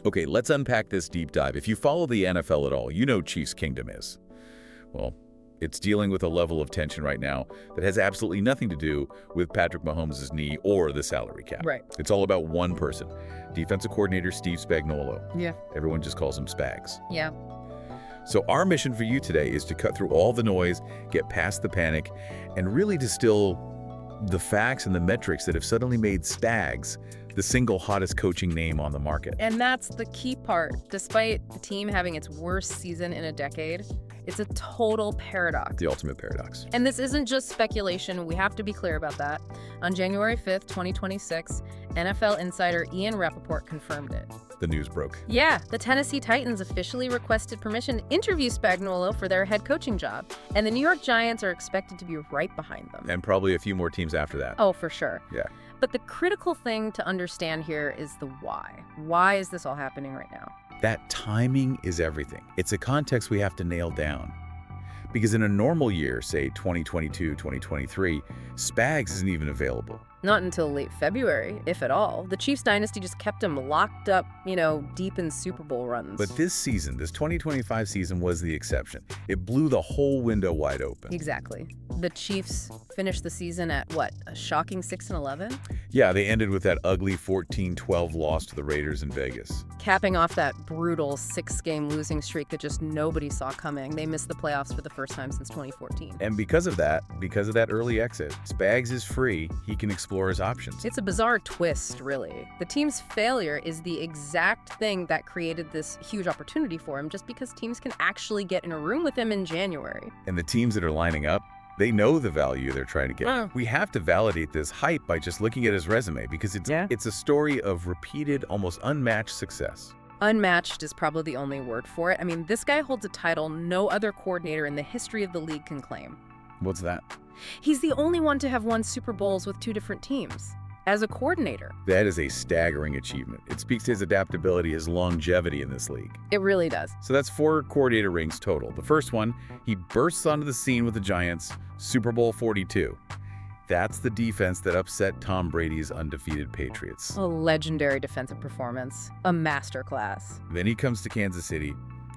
Okay, let's unpack this deep dive. If you follow the NFL at all, you know Chiefs Kingdom is. Well, it's dealing with a level of tension right now that has absolutely nothing to do with Patrick Mahomes' knee or the salary cap. Right. It's all about one person, defensive coordinator Steve Spagnuolo. Yeah. Everyone just calls him Spags. Yeah. So our mission for you today is to cut through all the noise, get past the panic, and really distill the facts and the metrics that have suddenly made Spags the single hottest coaching name on the market. And that's the key part. Despite the team having its worst season in a decade, it's a total paradox. The ultimate paradox. And this isn't just speculation. We have to be clear about that. On January 5th, 2026, NFL insider Ian Rappaport confirmed it. The news broke. Yeah, the Tennessee Titans officially requested permission to interview Spagnuolo for their head coaching job, and the New York Giants are expected to be right behind them. And probably a few more teams after that. Oh, for sure. Yeah. But the critical thing to understand here is the why. Why is this all happening right now? That timing is everything. It's a context we have to nail down. Because in a normal year, say 2022, 2023, Spags isn't even available. Not until late February, if at all. The Chiefs dynasty just kept him locked up, deep in Super Bowl runs. But this season, this 2025 season was the exception. It blew the whole window wide open. Exactly. The Chiefs finished the season at, what, a shocking 6-11? Yeah, they ended with that ugly 14-12 loss to the Raiders in Vegas. Capping off that brutal 6-game losing streak that just nobody saw coming. They missed the playoffs for the first time since 2014. And because of that early exit, Spags is free. He can explore his options. It's a bizarre twist, really. The team's failure is the exact thing that created this huge opportunity for him, just because teams can actually get in a room with him in January. And the teams that are lining up, they know the value they're trying to get. We have to validate this hype by just looking at his resume, because it's a story of repeated, almost unmatched success. Unmatched is probably the only word for it. I mean, this guy holds a title no other coordinator in the history of the league can claim. What's that? He's the only one to have won Super Bowls with 2 different teams as a coordinator. That is a staggering achievement. It speaks to his adaptability, his longevity in this league. It really does. So that's 4 coordinator rings total. The first one, he bursts onto the scene with the Giants, Super Bowl 42. That's the defense that upset Tom Brady's undefeated Patriots. A legendary defensive performance. A masterclass. Then he comes to Kansas City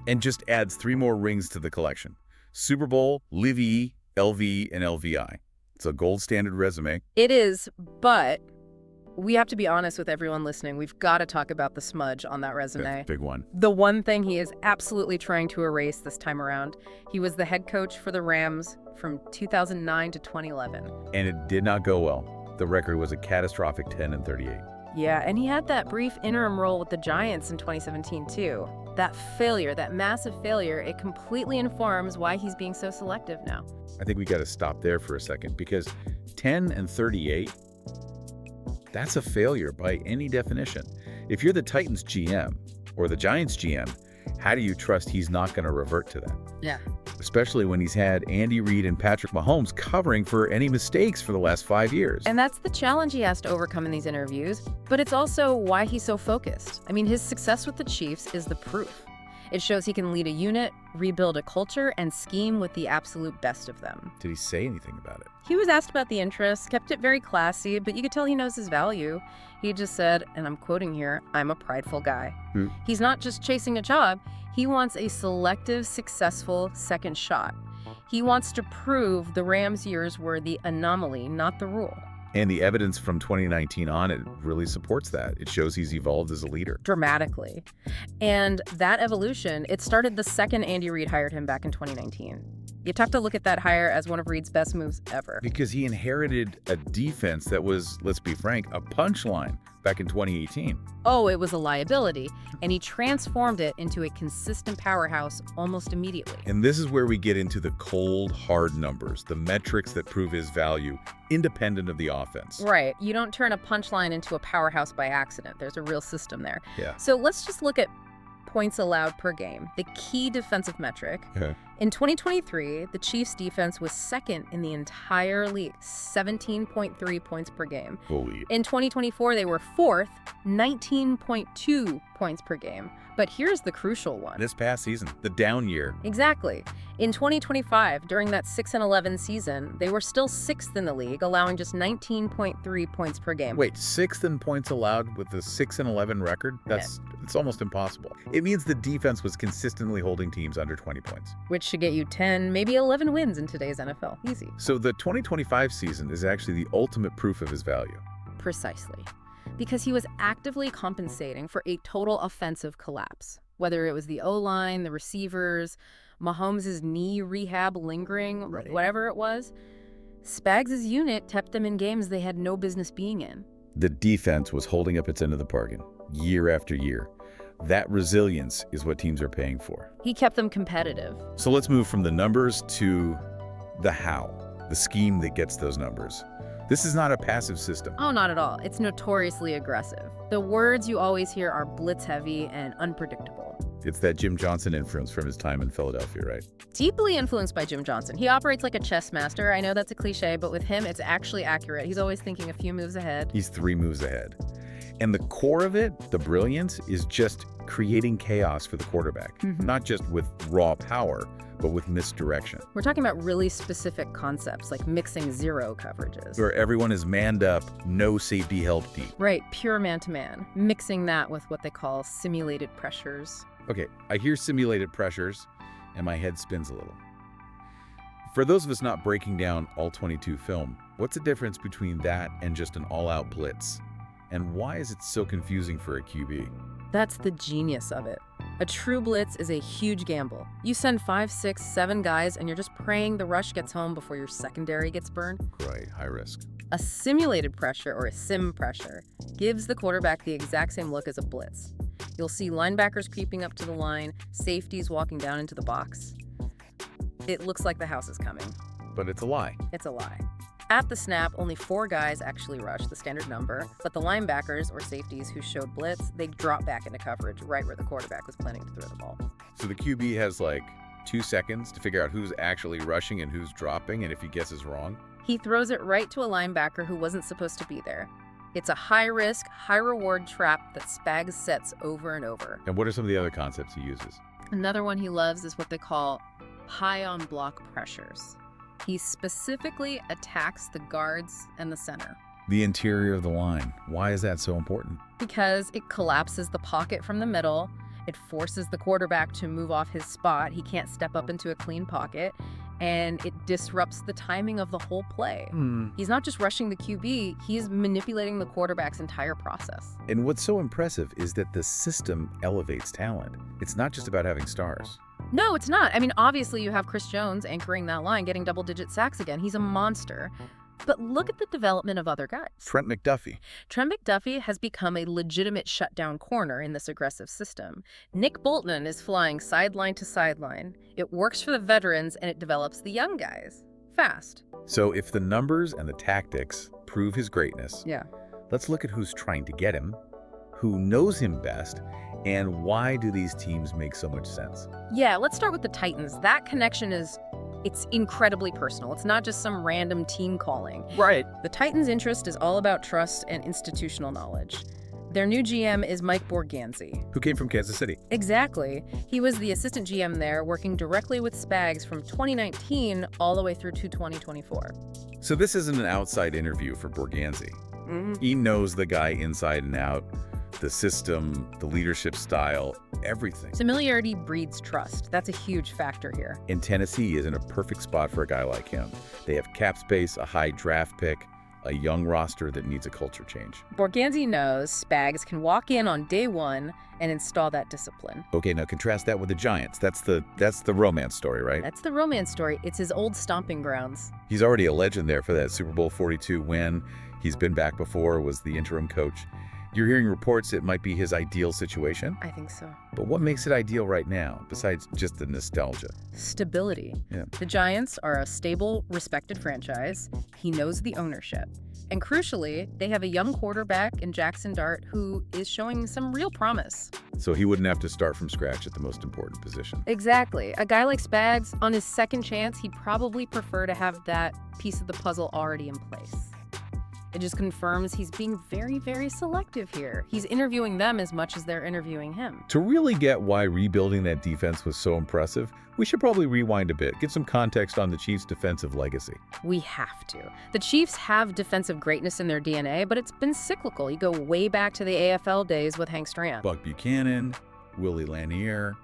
and just adds 3 more rings to the collection. Super Bowl, Livy, LV, and LVI. It's a gold standard resume. It is, but we have to be honest with everyone listening. We've got to talk about the smudge on that resume. Big one. The one thing he is absolutely trying to erase this time around. He was the head coach for the Rams from 2009 to 2011. And it did not go well. The record was a catastrophic 10-38. Yeah, and he had that brief interim role with the Giants in 2017 too. That failure, that massive failure, it completely informs why he's being so selective now. I think we got to stop there for a second, because 10-38, that's a failure by any definition. If you're the Titans GM or the Giants GM, how do you trust he's not going to revert to that? Yeah. Especially when he's had Andy Reid and Patrick Mahomes covering for any mistakes for the last 5 years. And that's the challenge he has to overcome in these interviews, but it's also why he's so focused. I mean, his success with the Chiefs is the proof. It shows he can lead a unit, rebuild a culture, and scheme with the absolute best of them. Did he say anything about it? He was asked about the interest, kept it very classy, but you could tell he knows his value. He just said, and I'm quoting here, "I'm a prideful guy." He's not just chasing a job, he wants a selective, successful second shot. He wants to prove the Rams' years were the anomaly, not the rule. And the evidence from 2019 on, it really supports that. It shows he's evolved as a leader. Dramatically. And that evolution, it started the second Andy Reid hired him back in 2019. You'd have to look at that hire as one of Reid's best moves ever. Because he inherited a defense that was, let's be frank, a punchline back in 2018. Oh, it was a liability, and he transformed it into a consistent powerhouse almost immediately. And this is where we get into the cold, hard numbers, the metrics that prove his value, independent of the offense. Right. You don't turn a punchline into a powerhouse by accident. There's a real system there. Yeah. So let's just look at points allowed per game, the key defensive metric. Yeah. In 2023, the Chiefs' defense was second in the entire league, 17.3 points per game. Holy. In 2024, they were fourth, 19.2 points per game. But here's the crucial one. This past season, the down year. Exactly. In 2025, during that 6-11 season, they were still sixth in the league, allowing just 19.3 points per game. Wait, sixth in points allowed with the 6-11 record? It's almost impossible. It means the defense was consistently holding teams under 20 points. Which should get you 10, maybe 11 wins in today's NFL. Easy. So the 2025 season is actually the ultimate proof of his value. Precisely. Because he was actively compensating for a total offensive collapse. Whether it was the O-line, the receivers, Mahomes' knee rehab lingering, whatever it was, Spags' unit kept them in games they had no business being in. The defense was holding up its end of the bargain, year after year. That resilience is what teams are paying for. He kept them competitive. So let's move from the numbers to the how, the scheme that gets those numbers. This is not a passive system. Oh, not at all. It's notoriously aggressive. The words you always hear are blitz-heavy and unpredictable. It's that Jim Johnson influence from his time in Philadelphia, right? Deeply influenced by Jim Johnson. He operates like a chess master. I know that's a cliche, but with him, it's actually accurate. He's always thinking a few moves ahead. He's 3 moves ahead. And the core of it, the brilliance, is just creating chaos for the quarterback. Not just with raw power, but with misdirection. We're talking about really specific concepts, like mixing zero coverages. Where everyone is manned up, no safety help deep. Right, pure man-to-man. Mixing that with what they call simulated pressures. Okay, I hear simulated pressures, and my head spins a little. For those of us not breaking down all 22 film, what's the difference between that and just an all-out blitz? And why is it so confusing for a QB? That's the genius of it. A true blitz is a huge gamble. You send 5, 6, 7 guys, and you're just praying the rush gets home before your secondary gets burned. Right, high risk. A simulated pressure, or a sim pressure, gives the quarterback the exact same look as a blitz. You'll see linebackers creeping up to the line, safeties walking down into the box. It looks like the house is coming. But it's a lie. It's a lie. At the snap, only 4 guys actually rush, the standard number, but the linebackers or safeties who showed blitz, they drop back into coverage right where the quarterback was planning to throw the ball. So the QB has like 2 seconds to figure out who's actually rushing and who's dropping, and if he guesses wrong? He throws it right to a linebacker who wasn't supposed to be there. It's a high-risk, high-reward trap that Spags sets over and over. And what are some of the other concepts he uses? Another one he loves is what they call high-on-block pressures. He specifically attacks the guards and the center. The interior of the line. Why is that so important? Because it collapses the pocket from the middle. It forces the quarterback to move off his spot. He can't step up into a clean pocket. And it disrupts the timing of the whole play. He's not just rushing the QB, he's manipulating the quarterback's entire process. And what's so impressive is that the system elevates talent. It's not just about having stars. No, it's not. I mean, obviously you have Chris Jones anchoring that line, getting double-digit sacks again. He's a monster. But look at the development of other guys. Trent McDuffie. Trent McDuffie has become a legitimate shutdown corner in this aggressive system. Nick Bolton is flying sideline to sideline. It works for the veterans and it develops the young guys. Fast. So if the numbers and the tactics prove his greatness, let's look at who's trying to get him, who knows him best, and why do these teams make so much sense? Yeah, let's start with the Titans. That connection it's incredibly personal. It's not just some random team calling. Right. The Titans' interest is all about trust and institutional knowledge. Their new GM is Mike Borganzi. Who came from Kansas City. Exactly. He was the assistant GM there, working directly with Spags from 2019 all the way through to 2024. So this isn't an outside interview for Borganzi. He knows the guy inside and out, the system, the leadership style, everything. Familiarity breeds trust. That's a huge factor here. And Tennessee is in a perfect spot for a guy like him. They have cap space, a high draft pick, a young roster that needs a culture change. Borganzi knows Spags can walk in on day one and install that discipline. Okay, now contrast that with the Giants. That's the romance story, right? That's the romance story. It's his old stomping grounds. He's already a legend there for that Super Bowl 42 win. He's been back before, was the interim coach. You're hearing reports it might be his ideal situation? I think so. But what makes it ideal right now, besides just the nostalgia? Stability. Yeah. The Giants are a stable, respected franchise. He knows the ownership. And crucially, they have a young quarterback in Jackson Dart who is showing some real promise. So he wouldn't have to start from scratch at the most important position. Exactly. A guy like Spags, on his second chance, he'd probably prefer to have that piece of the puzzle already in place. It just confirms he's being very, very selective here. He's interviewing them as much as they're interviewing him. To really get why rebuilding that defense was so impressive, we should probably rewind a bit, get some context on the Chiefs' defensive legacy. We have to. The Chiefs have defensive greatness in their DNA, but it's been cyclical. You go way back to the AFL days with Hank Stram. Buck Buchanan, Willie Lanier,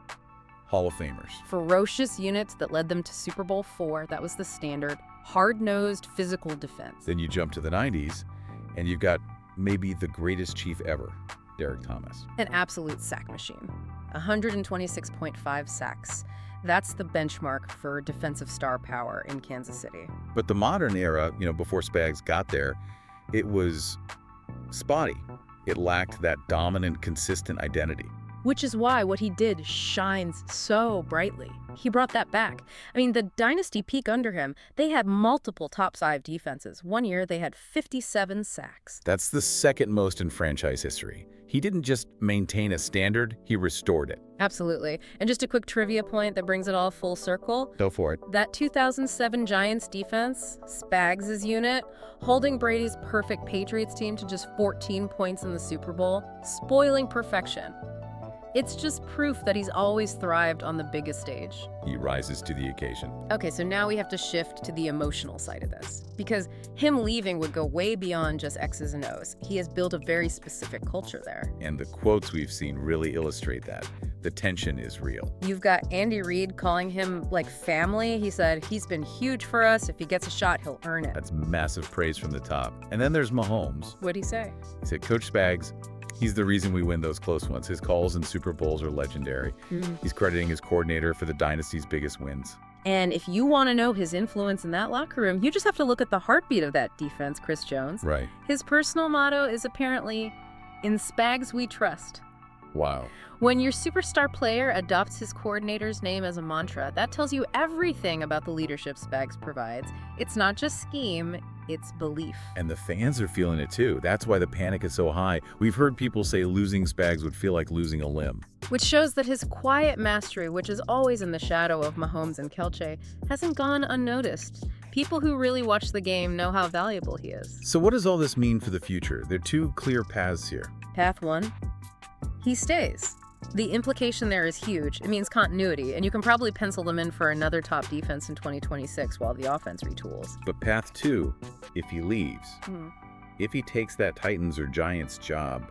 Hall of Famers. Ferocious units that led them to Super Bowl IV. That was the standard. Hard-nosed physical defense. Then you jump to the 90s, and you've got maybe the greatest Chief ever, Derek Thomas. An absolute sack machine. 126.5 sacks. That's the benchmark for defensive star power in Kansas City. But the modern era, before Spags got there, it was spotty. It lacked that dominant, consistent identity. Which is why what he did shines so brightly. He brought that back. I mean, the dynasty peak under him, they had multiple top-5 defenses. One year, they had 57 sacks. That's the second most in franchise history. He didn't just maintain a standard, he restored it. Absolutely. And just a quick trivia point that brings it all full circle. Go for it. That 2007 Giants defense, Spags' unit, holding Brady's perfect Patriots team to just 14 points in the Super Bowl, spoiling perfection. It's just proof that he's always thrived on the biggest stage. He rises to the occasion. Okay, so now we have to shift to the emotional side of this. Because him leaving would go way beyond just X's and O's. He has built a very specific culture there. And the quotes we've seen really illustrate that. The tension is real. You've got Andy Reid calling him like family. He said, he's been huge for us. If he gets a shot, he'll earn it. That's massive praise from the top. And then there's Mahomes. What'd he say? He said, Coach Spags, he's the reason we win those close ones. His calls in Super Bowls are legendary. He's crediting his coordinator for the dynasty's biggest wins. And if you want to know his influence in that locker room, you just have to look at the heartbeat of that defense, Chris Jones. Right. His personal motto is apparently, "In Spags we trust." Wow. When your superstar player adopts his coordinator's name as a mantra, that tells you everything about the leadership Spags provides. It's not just scheme, it's belief. And the fans are feeling it too. That's why the panic is so high. We've heard people say losing Spags would feel like losing a limb. Which shows that his quiet mastery, which is always in the shadow of Mahomes and Kelce, hasn't gone unnoticed. People who really watch the game know how valuable he is. So what does all this mean for the future? There are two clear paths here. Path 1, he stays. The implication there is huge. It means continuity, and you can probably pencil them in for another top defense in 2026 while the offense retools. But path 2, if he leaves, if he takes that Titans or Giants job,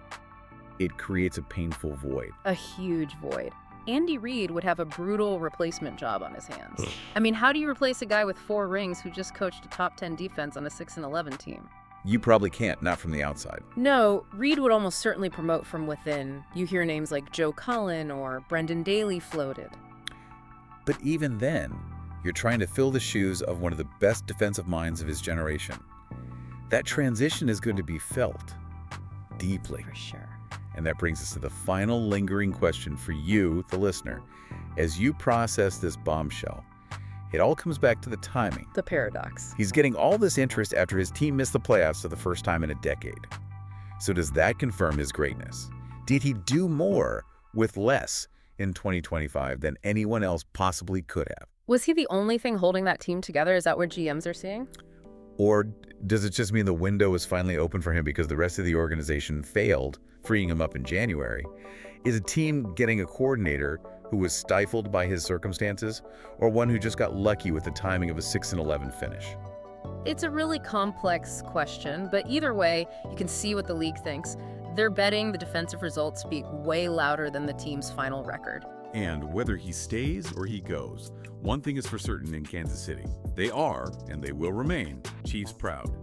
it creates a painful void. A huge void. Andy Reid would have a brutal replacement job on his hands. I mean, how do you replace a guy with 4 rings who just coached a top 10 defense on a 6-11 team? You probably can't, not from the outside. No, Reid would almost certainly promote from within. You hear names like Joe Cullen or Brendan Daly floated. But even then, you're trying to fill the shoes of one of the best defensive minds of his generation. That transition is going to be felt deeply. For sure. And that brings us to the final lingering question for you, the listener. As you process this bombshell, it all comes back to the timing. The paradox. He's getting all this interest after his team missed the playoffs for the first time in a decade. So does that confirm his greatness? Did he do more with less in 2025 than anyone else possibly could have? Was he the only thing holding that team together? Is that what GMs are seeing? Or does it just mean the window is finally open for him because the rest of the organization failed, freeing him up in January? Is a team getting a coordinator who was stifled by his circumstances, or one who just got lucky with the timing of a 6-11 finish? It's a really complex question, but either way, you can see what the league thinks. They're betting the defensive results speak way louder than the team's final record. And whether he stays or he goes, one thing is for certain in Kansas City. They are, and they will remain, Chiefs proud.